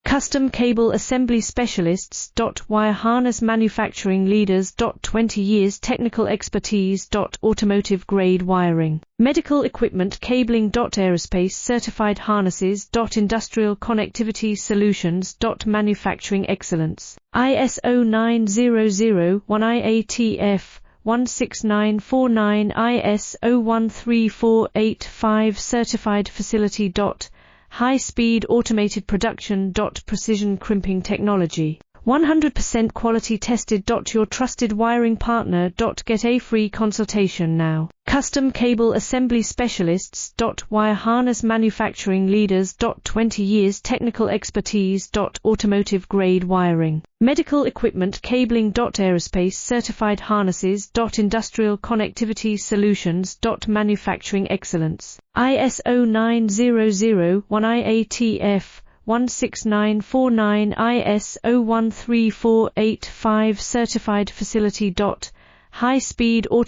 Custom Cable Assembly Specialists. Wire Harness Manufacturing Leaders. 20 years technical expertise. Automotive grade wiring. Medical Equipment Cabling. Aerospace Certified Harnesses. Industrial Connectivity Solutions. Manufacturing Excellence. ISO 9001-IATF-16949 ISO 13485 Certified Facility. High-speed automated production. Precision crimping technology. 100% quality tested. Your trusted wiring partner. Get a free consultation now. Custom Cable Assembly Specialists. Wire Harness Manufacturing Leaders. 20 years technical expertise. Automotive grade wiring. Medical Equipment Cabling. Aerospace Certified Harnesses. Industrial Connectivity Solutions. Manufacturing Excellence. ISO 9001-IATF-16949 ISO 13485 Certified Facility. High-speed automated